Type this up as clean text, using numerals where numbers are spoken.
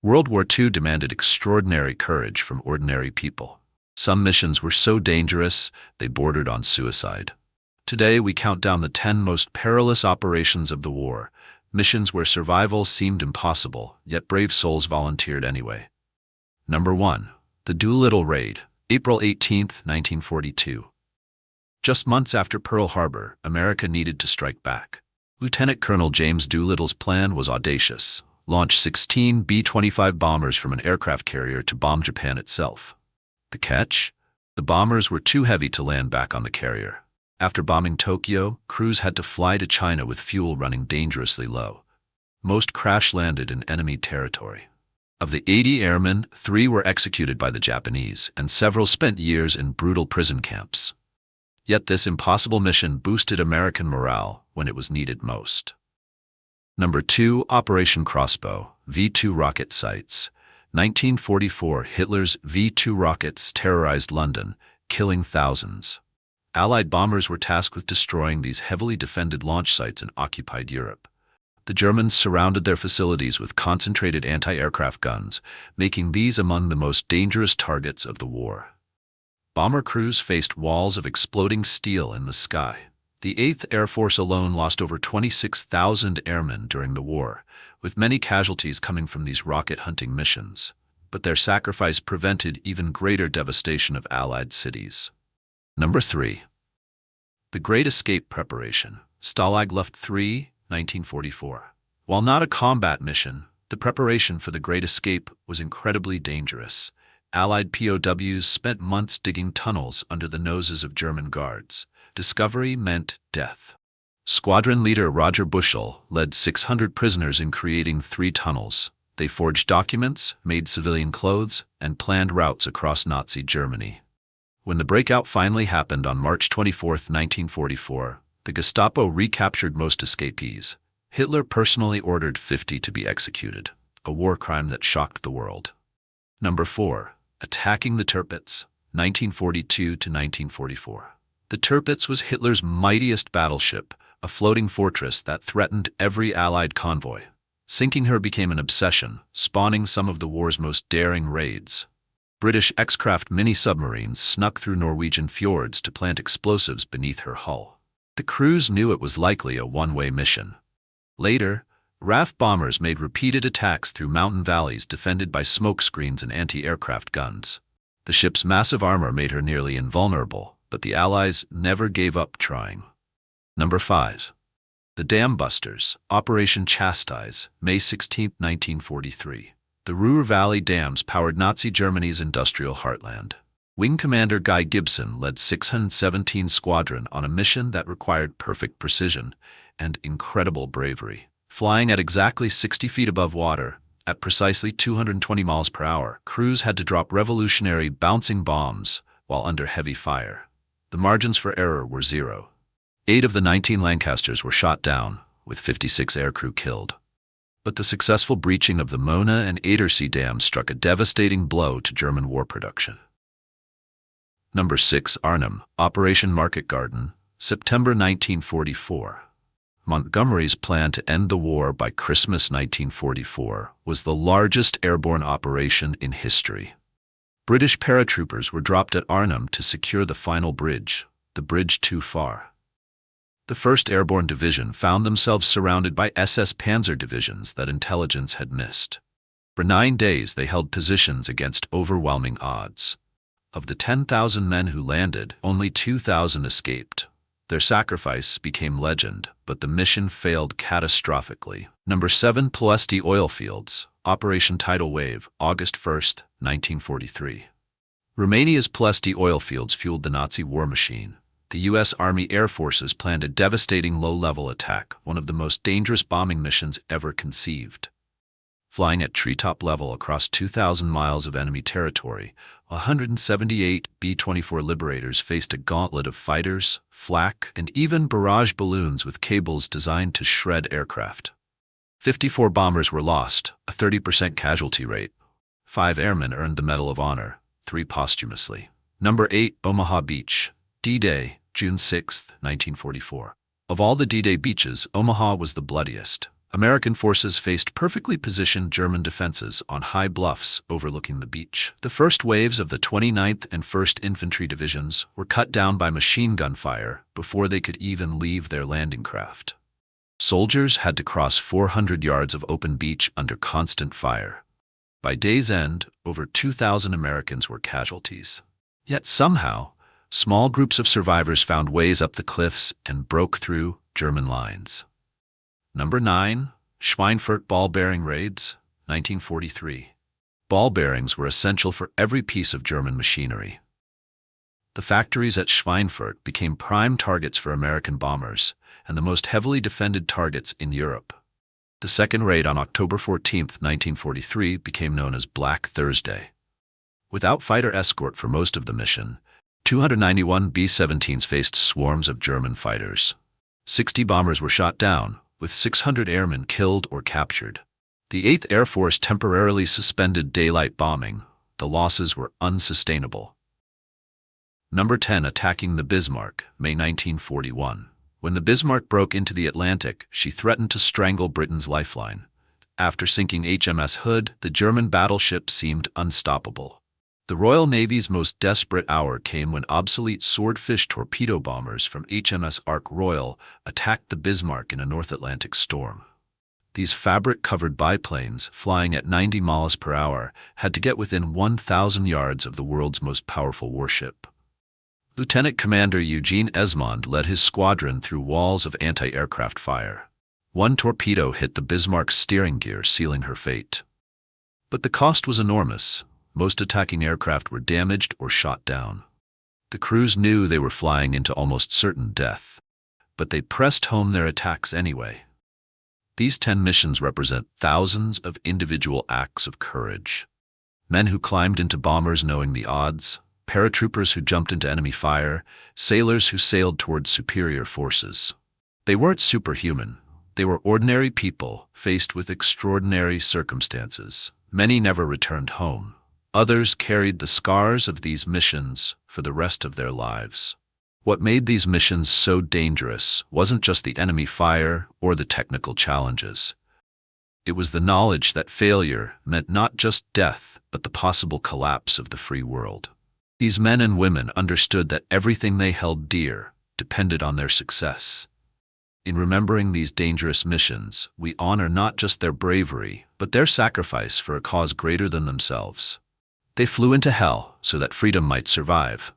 World War II demanded extraordinary courage from ordinary people. Some missions were so dangerous, they bordered on suicide. Today, we count down the 10 most perilous operations of the war, missions where survival seemed impossible, yet brave souls volunteered anyway. Number 1. The Doolittle Raid, April 18, 1942. Just months after Pearl Harbor, America needed to strike back. Lieutenant Colonel James Doolittle's plan was audacious: launch 16 B-25 bombers from an aircraft carrier to bomb Japan itself. The catch? The bombers were too heavy to land back on the carrier. After bombing Tokyo, crews had to fly to China with fuel running dangerously low. Most crash-landed in enemy territory. Of the 80 airmen, 3 were executed by the Japanese, and several spent years in brutal prison camps. Yet this impossible mission boosted American morale when it was needed most. Number 2. Operation Crossbow, V-2 rocket sights. 1944, Hitler's V-2 rockets terrorized London, killing thousands. Allied bombers were tasked with destroying these heavily defended launch sites in occupied Europe. The Germans surrounded their facilities with concentrated anti-aircraft guns, making these among the most dangerous targets of the war. Bomber crews faced walls of exploding steel in the sky. The 8th Air Force alone lost over 26,000 airmen during the war, with many casualties coming from these rocket-hunting missions. But their sacrifice prevented even greater devastation of Allied cities. Number 3. The Great Escape Preparation, Stalag Luft III, 1944. While not a combat mission, the preparation for the Great Escape was incredibly dangerous. Allied POWs spent months digging tunnels under the noses of German guards. Discovery meant death. Squadron leader Roger Bushell led 600 prisoners in creating 3 tunnels. They forged documents, made civilian clothes, and planned routes across Nazi Germany. When the breakout finally happened on March 24, 1944, the Gestapo recaptured most escapees. Hitler personally ordered 50 to be executed, a war crime that shocked the world. Number 4. Attacking the Tirpitz, 1942 to 1944. The Tirpitz was Hitler's mightiest battleship, a floating fortress that threatened every Allied convoy. Sinking her became an obsession, spawning some of the war's most daring raids. British X-craft mini-submarines snuck through Norwegian fjords to plant explosives beneath her hull. The crews knew it was likely a one-way mission. Later, RAF bombers made repeated attacks through mountain valleys defended by smoke screens and anti-aircraft guns. The ship's massive armor made her nearly invulnerable, but the Allies never gave up trying. Number 5. The Dam Busters, Operation Chastise, May 16, 1943. The Ruhr Valley dams powered Nazi Germany's industrial heartland. Wing Commander Guy Gibson led 617 Squadron on a mission that required perfect precision and incredible bravery. Flying at exactly 60 feet above water, at precisely 220 miles per hour, crews had to drop revolutionary bouncing bombs while under heavy fire. The margins for error were 0. 8 of the 19 Lancasters were shot down, with 56 aircrew killed. But the successful breaching of the Mona and Adersee dams struck a devastating blow to German war production. Number 6. Arnhem, Operation Market Garden, September 1944. Montgomery's plan to end the war by Christmas 1944 was the largest airborne operation in history. British paratroopers were dropped at Arnhem to secure the final bridge, the bridge too far. The 1st Airborne Division found themselves surrounded by SS Panzer divisions that intelligence had missed. For 9 days they held positions against overwhelming odds. Of the 10,000 men who landed, only 2,000 escaped. Their sacrifice became legend, but the mission failed catastrophically. Number 7. Ploesti Oil Fields, Operation Tidal Wave, August 1, 1943. Romania's Ploesti Oil Fields fueled the Nazi war machine. The U.S. Army Air Forces planned a devastating low-level attack, one of the most dangerous bombing missions ever conceived. Flying at treetop level across 2,000 miles of enemy territory, 178 B-24 Liberators faced a gauntlet of fighters, flak, and even barrage balloons with cables designed to shred aircraft. 54 bombers were lost, a 30% casualty rate. 5 airmen earned the Medal of Honor, 3 posthumously. Number 8. Omaha Beach, D-Day, June 6, 1944. Of all the D-Day beaches, Omaha was the bloodiest. American forces faced perfectly positioned German defenses on high bluffs overlooking the beach. The first waves of the 29th and 1st Infantry Divisions were cut down by machine gun fire before they could even leave their landing craft. Soldiers had to cross 400 yards of open beach under constant fire. By day's end, over 2,000 Americans were casualties. Yet somehow, small groups of survivors found ways up the cliffs and broke through German lines. Number 9. Schweinfurt Ball Bearing Raids, 1943. Ball bearings were essential for every piece of German machinery. The factories at Schweinfurt became prime targets for American bombers and the most heavily defended targets in Europe. The second raid on October 14, 1943 became known as Black Thursday. Without fighter escort for most of the mission, 291 B-17s faced swarms of German fighters. 60 bombers were shot down, with 600 airmen killed or captured. The 8th Air Force temporarily suspended daylight bombing. The losses were unsustainable. Number 10. Attacking the Bismarck, May 1941. When the Bismarck broke into the Atlantic, she threatened to strangle Britain's lifeline. After sinking HMS Hood, the German battleship seemed unstoppable. The Royal Navy's most desperate hour came when obsolete swordfish torpedo bombers from HMS Ark Royal attacked the Bismarck in a North Atlantic storm. These fabric-covered biplanes, flying at 90 miles per hour, had to get within 1,000 yards of the world's most powerful warship. Lieutenant Commander Eugene Esmond led his squadron through walls of anti-aircraft fire. One torpedo hit the Bismarck's steering gear, sealing her fate. But the cost was enormous. Most attacking aircraft were damaged or shot down. The crews knew they were flying into almost certain death, but they pressed home their attacks anyway. These 10 missions represent thousands of individual acts of courage. Men who climbed into bombers knowing the odds, paratroopers who jumped into enemy fire, sailors who sailed towards superior forces. They weren't superhuman. They were ordinary people faced with extraordinary circumstances. Many never returned home. Others carried the scars of these missions for the rest of their lives. What made these missions so dangerous wasn't just the enemy fire or the technical challenges. It was the knowledge that failure meant not just death, but the possible collapse of the free world. These men and women understood that everything they held dear depended on their success. In remembering these dangerous missions, we honor not just their bravery, but their sacrifice for a cause greater than themselves. They flew into hell so that freedom might survive.